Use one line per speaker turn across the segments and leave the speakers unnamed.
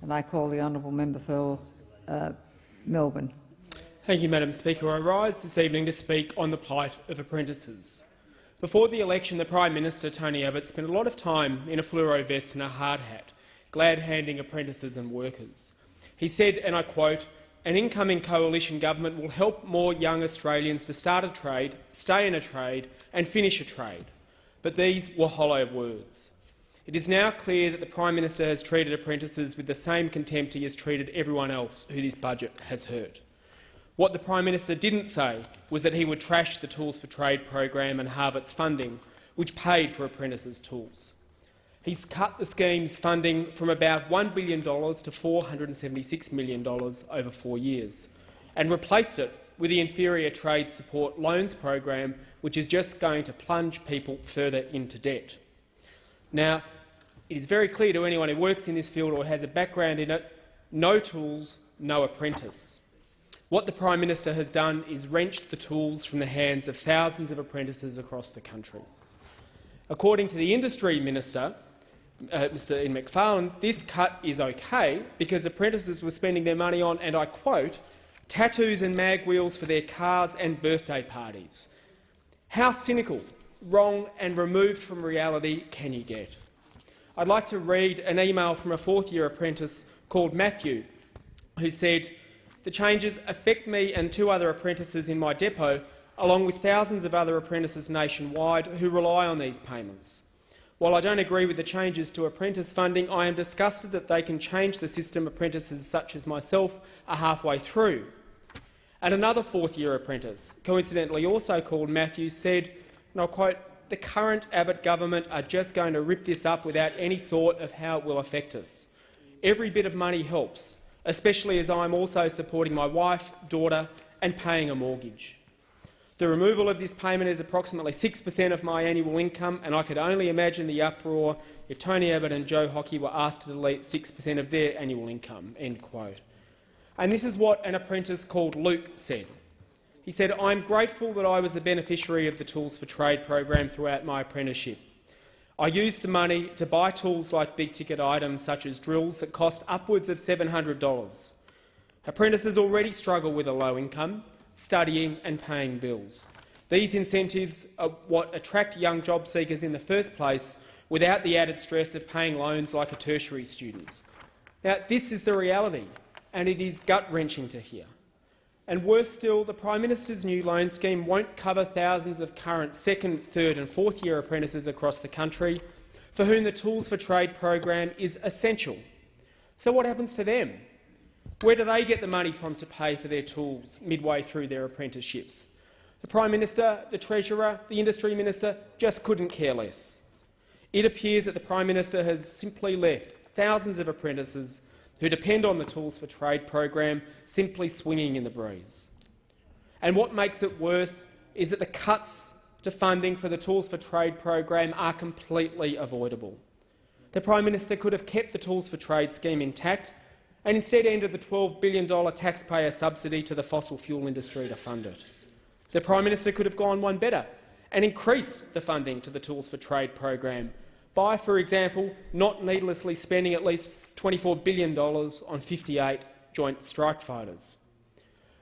and I call the honourable member for Melbourne.
Thank you, Madam Speaker. I rise this evening to speak on the plight of apprentices. Before the election, the Prime Minister, Tony Abbott, spent a lot of time in a fluoro vest and a hard hat, glad-handing apprentices and workers. He said, and I quote, "An incoming coalition government will help more young Australians to start a trade, stay in a trade and finish a trade." But these were hollow words. It is now clear that the Prime Minister has treated apprentices with the same contempt he has treated everyone else who this budget has hurt. What the Prime Minister didn't say was that he would trash the Tools for Trade program and halve its funding, which paid for apprentices' tools. He's cut the scheme's funding from about $1 billion to $476 million over 4 years and replaced it with the inferior trade support loans program, which is just going to plunge people further into debt. Now, it is very clear to anyone who works in this field or has a background in it, no tools, no apprentice. What the Prime Minister has done is wrenched the tools from the hands of thousands of apprentices across the country. According to the Industry Minister, Mr Ian Macfarlane, this cut is okay because apprentices were spending their money on, and I quote, tattoos and mag wheels for their cars and birthday parties. How cynical, wrong and removed from reality can you get? I'd like to read an email from a fourth-year apprentice called Matthew, who said, "The changes affect me and 2 other apprentices in my depot, along with thousands of other apprentices nationwide who rely on these payments. While I don't agree with the changes to apprentice funding, I am disgusted that they can change the system apprentices such as myself are halfway through." And another fourth-year apprentice, coincidentally also called Matthew, said, and I'll quote, "The current Abbott government are just going to rip this up without any thought of how it will affect us. Every bit of money helps, especially as I am also supporting my wife, daughter and paying a mortgage. The removal of this payment is approximately 6% of my annual income, and I could only imagine the uproar if Tony Abbott and Joe Hockey were asked to delete 6% of their annual income." End quote. And this is what an apprentice called Luke said. He said, "I'm grateful that I was the beneficiary of the Tools for Trade program throughout my apprenticeship. I used the money to buy tools like big-ticket items such as drills that cost upwards of $700. Apprentices already struggle with a low income, studying and paying bills. These incentives are what attract young job seekers in the first place without the added stress of paying loans like a tertiary student's." Now, this is the reality, and it is gut-wrenching to hear. And worse still, the Prime Minister's new loan scheme won't cover thousands of current second, third and fourth-year apprentices across the country for whom the Tools for Trade program is essential. So what happens to them? Where do they get the money from to pay for their tools midway through their apprenticeships? The Prime Minister, the Treasurer, the Industry Minister just couldn't care less. It appears that the Prime Minister has simply left thousands of apprentices who depend on the Tools for Trade program simply swinging in the breeze. And what makes it worse is that the cuts to funding for the Tools for Trade program are completely avoidable. The Prime Minister could have kept the Tools for Trade scheme intact and instead ended the $12 billion taxpayer subsidy to the fossil fuel industry to fund it. The Prime Minister could have gone one better and increased the funding to the Tools for Trade program by, for example, not needlessly spending at least $24 billion on 58 joint strike fighters.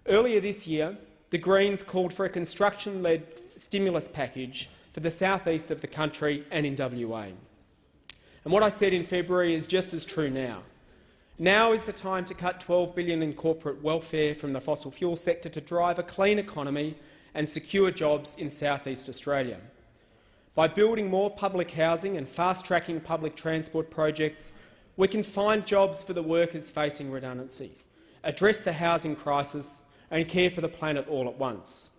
Earlier this year, the Greens called for a construction-led stimulus package for the southeast of the country and in WA. And what I said in February is just as true now. Now is the time to cut $12 billion in corporate welfare from the fossil fuel sector to drive a clean economy and secure jobs in southeast Australia. By building more public housing and fast-tracking public transport projects, we can find jobs for the workers facing redundancy, address the housing crisis and care for the planet all at once.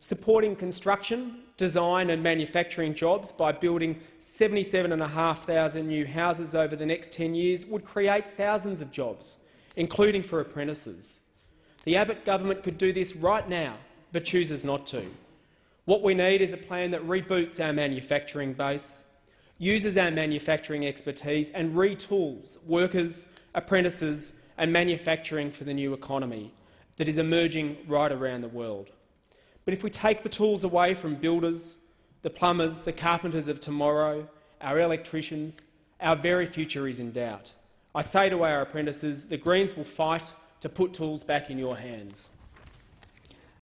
Supporting construction, design and manufacturing jobs by building 77,500 new houses over the next 10 years would create thousands of jobs, including for apprentices. The Abbott government could do this right now, but chooses not to. What we need is a plan that reboots our manufacturing base, uses our manufacturing expertise and retools workers, apprentices and manufacturing for the new economy that is emerging right around the world. But if we take the tools away from builders, the plumbers, the carpenters of tomorrow, our electricians, our very future is in doubt. I say to our apprentices, the Greens will fight to put tools back in your hands.